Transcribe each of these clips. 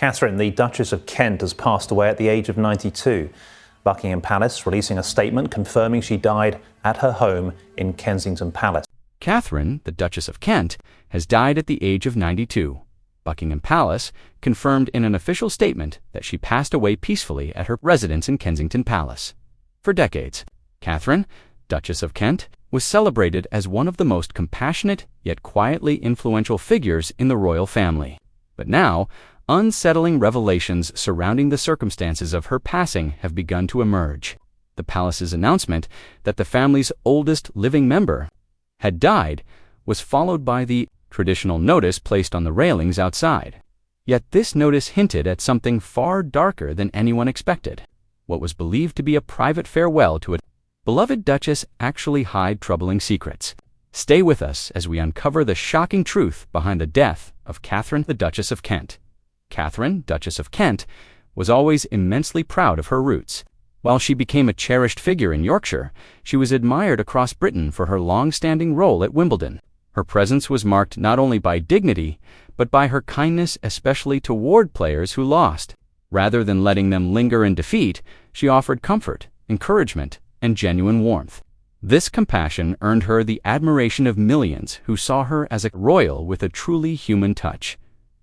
Katharine, the Duchess of Kent, has passed away at the age of 92. Buckingham Palace releasing a statement confirming she died at her home in Kensington Palace. Katharine, the Duchess of Kent, has died at the age of 92. Buckingham Palace confirmed in an official statement that she passed away peacefully at her residence in Kensington Palace. For decades, Katharine, Duchess of Kent, was celebrated as one of the most compassionate yet quietly influential figures in the royal family. But now, unsettling revelations surrounding the circumstances of her passing have begun to emerge. The palace's announcement that the family's oldest living member had died was followed by the traditional notice placed on the railings outside. Yet this notice hinted at something far darker than anyone expected. What was believed to be a private farewell to a beloved duchess actually hid troubling secrets. Stay with us as we uncover the shocking truth behind the death of Katharine, the Duchess of Kent. Katharine, Duchess of Kent, was always immensely proud of her roots. While she became a cherished figure in Yorkshire, she was admired across Britain for her long-standing role at Wimbledon. Her presence was marked not only by dignity, but by her kindness, especially toward players who lost. Rather than letting them linger in defeat, she offered comfort, encouragement, and genuine warmth. This compassion earned her the admiration of millions who saw her as a royal with a truly human touch.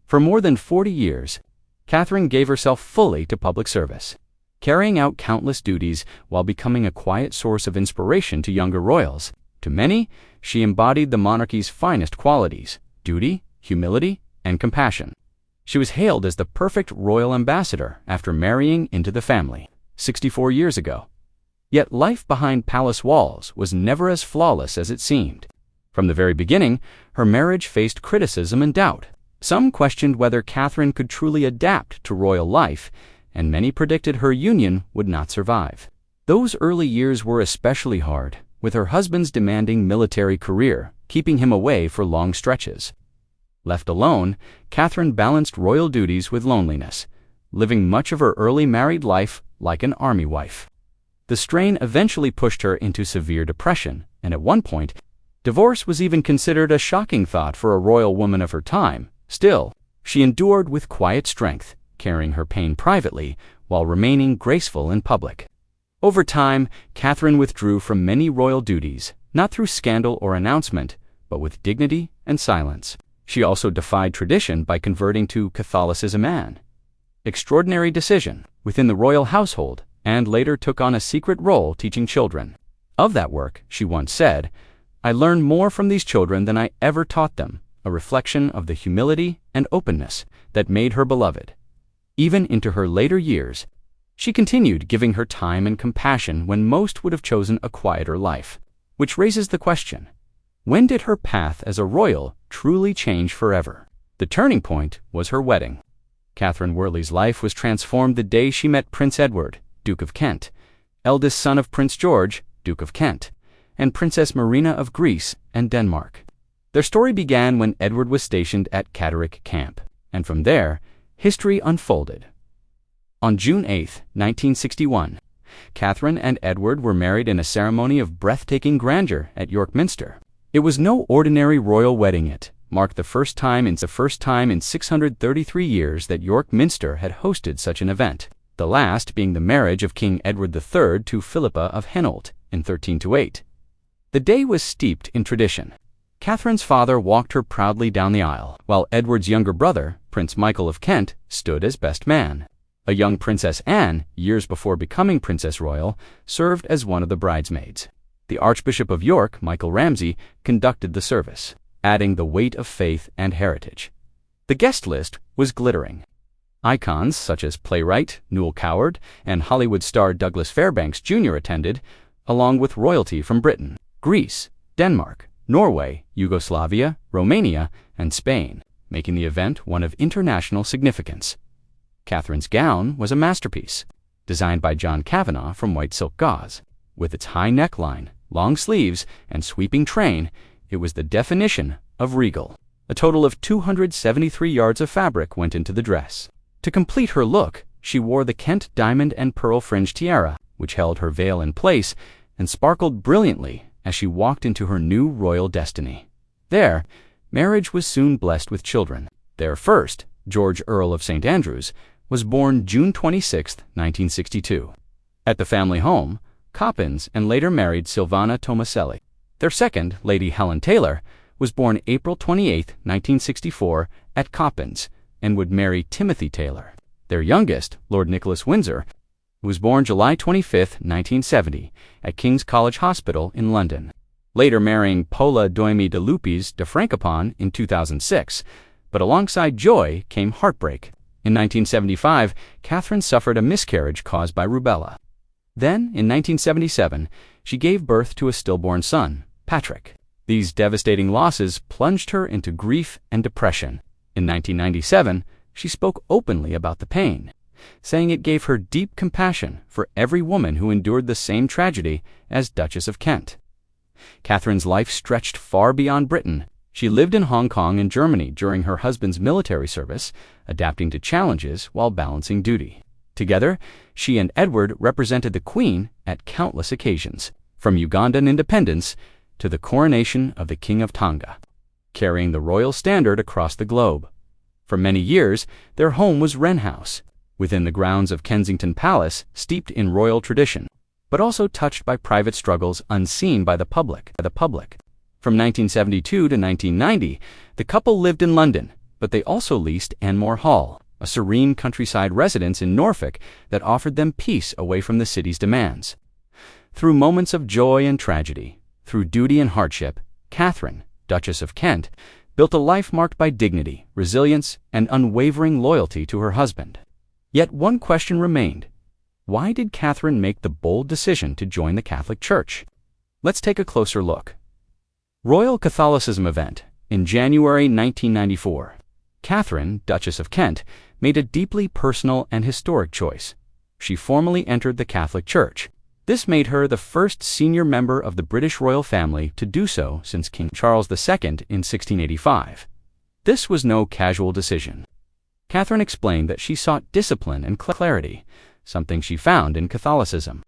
For more than 40 years, Katharine gave herself fully to public service, carrying out countless duties while becoming a quiet source of inspiration to younger royals. To many, she embodied the monarchy's finest qualities: duty, humility, and compassion. She was hailed as the perfect royal ambassador after marrying into the family 64 years ago. Yet life behind palace walls was never as flawless as it seemed. From the very beginning, her marriage faced criticism and doubt. Some questioned whether Katharine could truly adapt to royal life, and many predicted her union would not survive. Those early years were especially hard, with her husband's demanding military career keeping him away for long stretches. Left alone, Katharine balanced royal duties with loneliness, living much of her early married life like an army wife. The strain eventually pushed her into severe depression, and at one point, divorce was even considered a shocking thought for a royal woman of her time. Still, she endured with quiet strength, carrying her pain privately while remaining graceful in public. Over time, Katharine withdrew from many royal duties, not through scandal or announcement, but with dignity and silence. She also defied tradition by converting to Catholicism, an extraordinary decision within the royal household, and later took on a secret role teaching children. Of that work, she once said, "I learned more from these children than I ever taught them," a reflection of the humility and openness that made her beloved. Even into her later years, she continued giving her time and compassion when most would have chosen a quieter life. Which raises the question, when did her path as a royal truly change forever? The turning point was her wedding. Catherine Worley's life was transformed the day she met Prince Edward, Duke of Kent, eldest son of Prince George, Duke of Kent, and Princess Marina of Greece and Denmark. Their story began when Edward was stationed at Catterick Camp, and from there, history unfolded. On June 8, 1961, Catherine and Edward were married in a ceremony of breathtaking grandeur at York Minster. It was no ordinary royal wedding. It marked the first time in 633 years that York Minster had hosted such an event, the last being the marriage of King Edward III to Philippa of Hainault in 1328. The day was steeped in tradition. Catherine's father walked her proudly down the aisle, while Edward's younger brother, Prince Michael of Kent, stood as best man. A young Princess Anne, years before becoming Princess Royal, served as one of the bridesmaids. The Archbishop of York, Michael Ramsay, conducted the service, adding the weight of faith and heritage. The guest list was glittering. Icons such as playwright Newell Coward and Hollywood star Douglas Fairbanks Jr. attended, along with royalty from Britain, Greece, Denmark, Norway, Yugoslavia, Romania, and Spain, making the event one of international significance. Catherine's gown was a masterpiece, designed by John Kavanagh from white silk gauze. With its high neckline, long sleeves, and sweeping train, it was the definition of regal. A total of 273 yards of fabric went into the dress. To complete her look, she wore the Kent diamond and pearl fringe tiara, which held her veil in place and sparkled brilliantly as she walked into her new royal destiny. There, marriage was soon blessed with children, their first George, Earl of St. Andrews, was born June 26, 1962. At the family home, Coppins and later married Silvana Tomaselli. Their second, Lady Helen Taylor, was born April 28, 1964, at Coppins and would marry Timothy Taylor. Their youngest, Lord Nicholas Windsor, was born July 25, 1970, at King's College Hospital in London. Later marrying Paula Doimi de Lupis de Francopon in 2006, but alongside joy came heartbreak. In 1975, Katharine suffered a miscarriage caused by rubella. Then, in 1977, she gave birth to a stillborn son, Patrick. These devastating losses plunged her into grief and depression. In 1997, she spoke openly about the pain, saying it gave her deep compassion for every woman who endured the same tragedy as Duchess of Kent. Katharine's life stretched far beyond Britain. She lived in Hong Kong and Germany during her husband's military service, adapting to challenges while balancing duty. Together, she and Edward represented the Queen at countless occasions, from Ugandan independence to the coronation of the King of Tonga, carrying the royal standard across the globe. For many years, their home was Wren House, within the grounds of Kensington Palace, steeped in royal tradition, but also touched by private struggles unseen by the public. From 1972 to 1990, the couple lived in London, but they also leased Anmore Hall, a serene countryside residence in Norfolk that offered them peace away from the city's demands. Through moments of joy and tragedy, through duty and hardship, Katharine, Duchess of Kent, built a life marked by dignity, resilience, and unwavering loyalty to her husband. Yet one question remained. Why did Katharine make the bold decision to join the Catholic Church? Let's take a closer look. Royal Catholicism event in January 1994. Katharine, Duchess of Kent, made a deeply personal and historic choice. She formally entered the Catholic Church. This made her the first senior member of the British royal family to do so since King Charles II in 1685. This was no casual decision. Katharine explained that she sought discipline and clarity, something she found in Catholicism.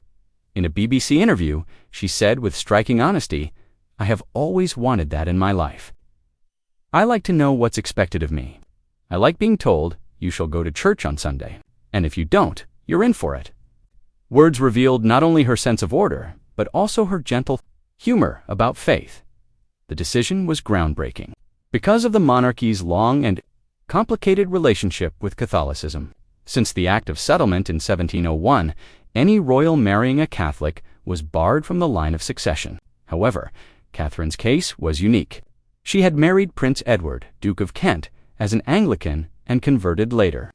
In a BBC interview, she said with striking honesty, "I have always wanted that in my life. I like to know what's expected of me. I like being told, you shall go to church on Sunday, and if you don't, you're in for it." Words revealed not only her sense of order, but also her gentle humor about faith. The decision was groundbreaking because of the monarchy's long and complicated relationship with Catholicism. Since the Act of Settlement in 1701, any royal marrying a Catholic was barred from the line of succession. However, Katharine's case was unique. She had married Prince Edward, Duke of Kent, as an Anglican and converted later.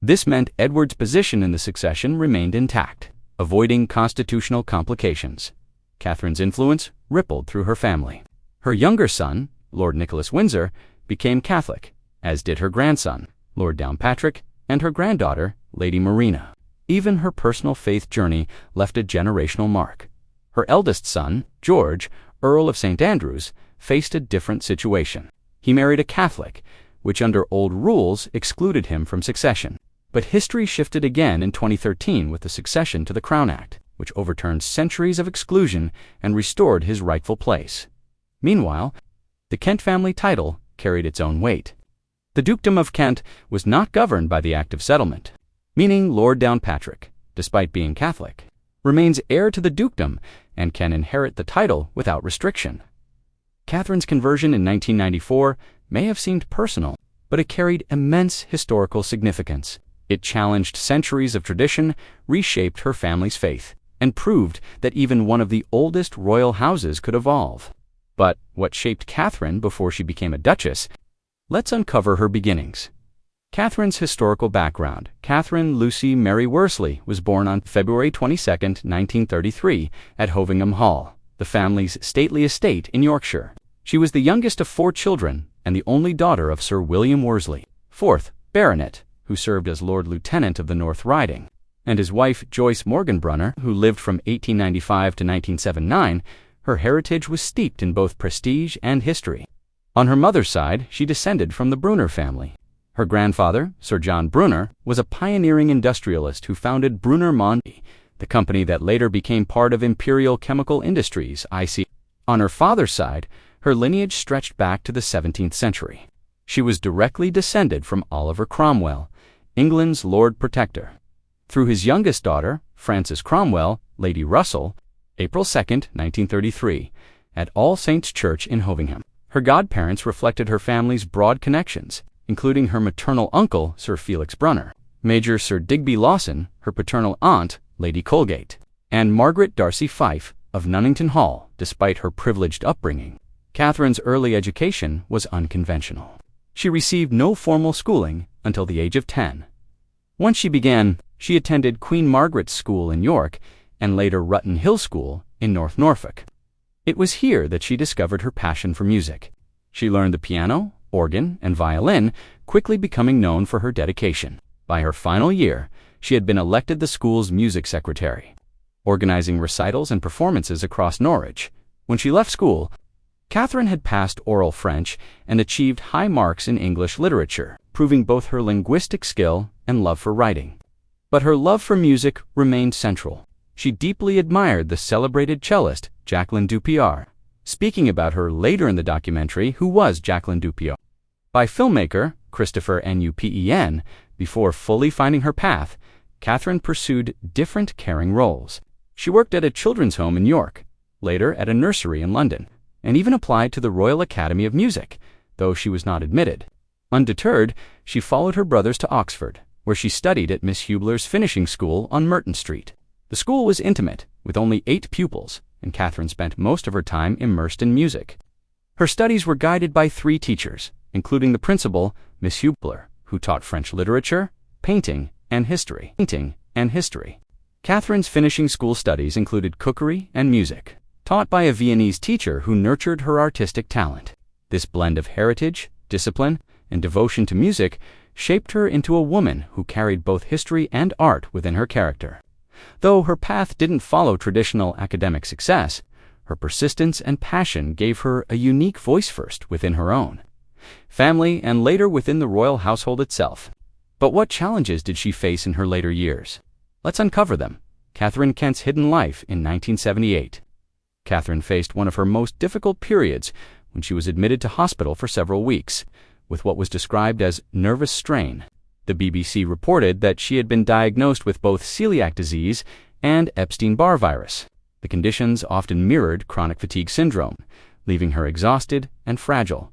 This meant Edward's position in the succession remained intact, avoiding constitutional complications. Katharine's influence rippled through her family. Her younger son, Lord Nicholas Windsor, became Catholic, as did her grandson, Lord Downpatrick, and her granddaughter, Lady Marina. Even her personal faith journey left a generational mark. Her eldest son, George, Earl of St. Andrews, faced a different situation. He married a Catholic, which under old rules excluded him from succession. But history shifted again in 2013 with the Succession to the Crown Act, which overturned centuries of exclusion and restored his rightful place. Meanwhile, the Kent family title carried its own weight. The Dukedom of Kent was not governed by the Act of Settlement, meaning Lord Downpatrick, despite being Catholic, remains heir to the dukedom and can inherit the title without restriction. Katharine's conversion in 1994 may have seemed personal, but it carried immense historical significance. It challenged centuries of tradition, reshaped her family's faith, and proved that even one of the oldest royal houses could evolve. But what shaped Katharine before she became a duchess? Let's uncover her beginnings. Katharine's historical background. Katharine Lucy Mary Worsley was born on February 22, 1933, at Hovingham Hall, the family's stately estate in Yorkshire. She was the youngest of 4 children and the only daughter of Sir William Worsley, 4th Baronet, who served as Lord Lieutenant of the North Riding, and his wife Joyce Morganbrunner, who lived from 1895 to 1979. Her heritage was steeped in both prestige and history. On her mother's side, she descended from the Brunner family. Her grandfather, Sir John Brunner, was a pioneering industrialist who founded Brunner Mondi, the company that later became part of Imperial Chemical Industries, IC. On her father's side, her lineage stretched back to the 17th century. She was directly descended from Oliver Cromwell, England's Lord Protector. Through his youngest daughter, Frances Cromwell, Lady Russell, April 2, 1933, at All Saints' Church in Hovingham. Her godparents reflected her family's broad connections, including her maternal uncle, Sir Felix Brunner, Major Sir Digby Lawson, her paternal aunt, Lady Colgate, and Margaret Darcy Fife of Nunnington Hall. Despite her privileged upbringing, Katharine's early education was unconventional. She received no formal schooling until the age of 10. Once she began, she attended Queen Margaret's School in York and later Rutton Hill School in North Norfolk. It was here that she discovered her passion for music. She learned the piano, organ, and violin, quickly becoming known for her dedication. By her final year, she had been elected the school's music secretary, organizing recitals and performances across Norwich. When she left school, Katharine had passed oral French and achieved high marks in English literature, proving both her linguistic skill and love for writing. But her love for music remained central. She deeply admired the celebrated cellist Jacqueline du Piar. Speaking about her later in the documentary, Who Was Jacqueline du Piar? By filmmaker Christopher Nupen, before fully finding her path, Katharine pursued different caring roles. She worked at a children's home in York, later at a nursery in London, and even applied to the Royal Academy of Music, though she was not admitted. Undeterred, she followed her brothers to Oxford, where she studied at Miss Hubler's finishing school on Merton Street. The school was intimate, with only 8 pupils, and Katharine spent most of her time immersed in music. Her studies were guided by 3 teachers, including the principal, Miss Hubler, who taught French literature, painting, and history. Katharine's finishing school studies included cookery and music, taught by a Viennese teacher who nurtured her artistic talent. This blend of heritage, discipline, and devotion to music shaped her into a woman who carried both history and art within her character. Though her path didn't follow traditional academic success, her persistence and passion gave her a unique voice first within her own family and later within the royal household itself. But what challenges did she face in her later years? Let's uncover them. Katharine Kent's hidden life in 1978. Katharine faced one of her most difficult periods when she was admitted to hospital for several weeks, with what was described as nervous strain. The BBC reported that she had been diagnosed with both celiac disease and Epstein-Barr virus. The conditions often mirrored chronic fatigue syndrome, leaving her exhausted and fragile.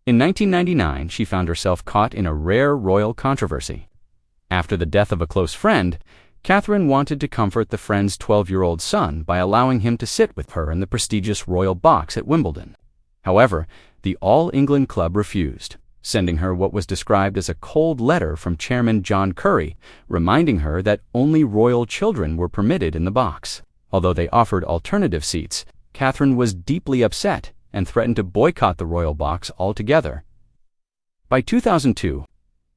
In 1999, she found herself caught in a rare royal controversy. After the death of a close friend, Katharine wanted to comfort the friend's 12-year-old son by allowing him to sit with her in the prestigious royal box at Wimbledon. However, the All England Club refused, sending her what was described as a cold letter from Chairman John Curry, reminding her that only royal children were permitted in the box. Although they offered alternative seats, Katharine was deeply upset and threatened to boycott the royal box altogether. By 2002,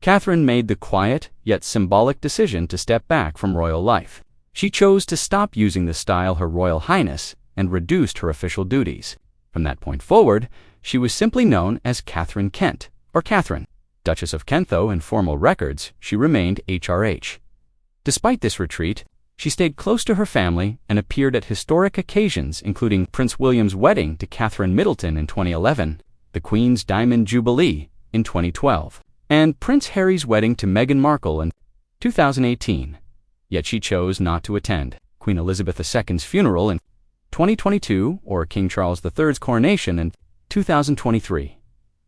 Katharine made the quiet yet symbolic decision to step back from royal life. She chose to stop using the style Her Royal Highness and reduced her official duties. From that point forward, she was simply known as Katharine Kent, or Katharine. Duchess of Kent, though, in formal records, she remained HRH. Despite this retreat, she stayed close to her family and appeared at historic occasions, including Prince William's wedding to Catherine Middleton in 2011, the Queen's Diamond Jubilee in 2012, and Prince Harry's wedding to Meghan Markle in 2018. Yet she chose not to attend Queen Elizabeth II's funeral in 2022 or King Charles III's coronation in 2023.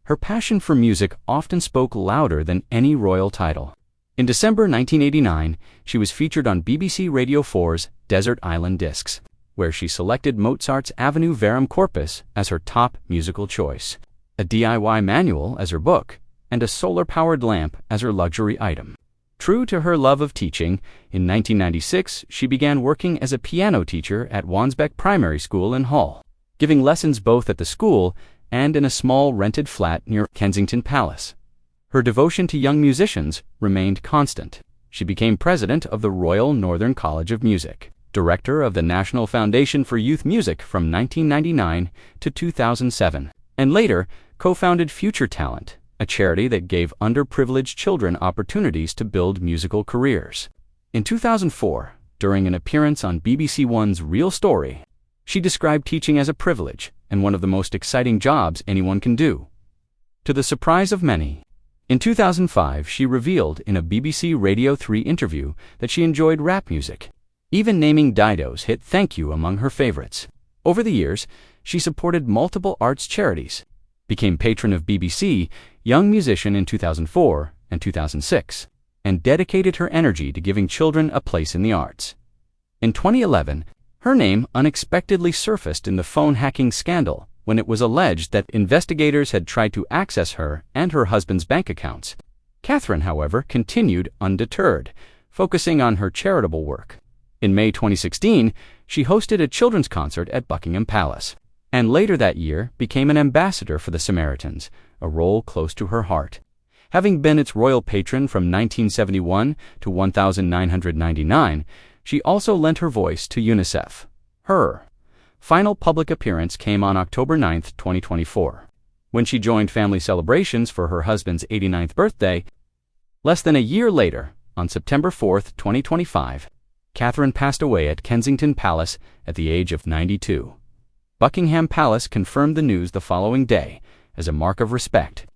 Her passion for music often spoke louder than any royal title. In December 1989, she was featured on BBC Radio 4's Desert Island Discs, where she selected Mozart's Avenue Verum Corpus as her top musical choice, a DIY manual as her book, and a solar-powered lamp as her luxury item. True to her love of teaching, in 1996 she began working as a piano teacher at Wansbeck Primary School in Hull, giving lessons both at the school and in a small rented flat near Kensington Palace. Her devotion to young musicians remained constant. She became president of the Royal Northern College of Music, director of the National Foundation for Youth Music from 1999 to 2007, and later co-founded Future Talent, a charity that gave underprivileged children opportunities to build musical careers. In 2004, during an appearance on BBC One's Real Story, she described teaching as a privilege and one of the most exciting jobs anyone can do. to the surprise of many. In 2005, she revealed in a BBC Radio 3 interview that she enjoyed rap music, even naming Dido's hit Thank You among her favorites. Over the years, she supported multiple arts charities, became patron of BBC Young Musician in 2004 and 2006, and dedicated her energy to giving children a place in the arts. In 2011, her name unexpectedly surfaced in the phone hacking scandal when it was alleged that investigators had tried to access her and her husband's bank accounts. Katharine, however, continued undeterred, focusing on her charitable work. In May 2016, she hosted a children's concert at Buckingham Palace, and later that year became an ambassador for the Samaritans, a role close to her heart. Having been its royal patron from 1971 to 1999, she also lent her voice to UNICEF. Her final public appearance came on October 9, 2024, when she joined family celebrations for her husband's 89th birthday. Less than a year later, on September 4, 2025, Katharine passed away at Kensington Palace at the age of 92. Buckingham Palace confirmed the news the following day as a mark of respect.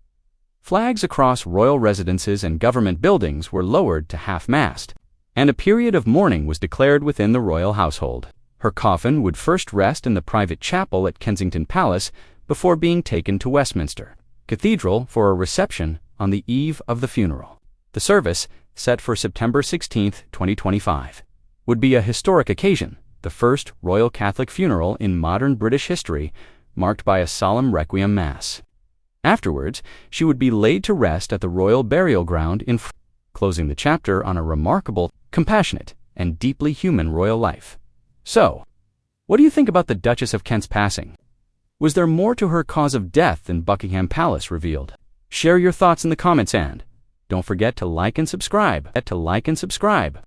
Flags across royal residences and government buildings were lowered to half-mast, and a period of mourning was declared within the royal household. Her coffin would first rest in the private chapel at Kensington Palace before being taken to Westminster Cathedral for a reception on the eve of the funeral. The service, set for September 16, 2025, would be a historic occasion, the first royal Catholic funeral in modern British history, marked by a solemn requiem mass. Afterwards, she would be laid to rest at the Royal Burial Ground in France, closing the chapter on a remarkable, compassionate, and deeply human royal life. So, what do you think about the Duchess of Kent's passing? Was there more to her cause of death than Buckingham Palace revealed? Share your thoughts in the comments and don't forget to like and subscribe.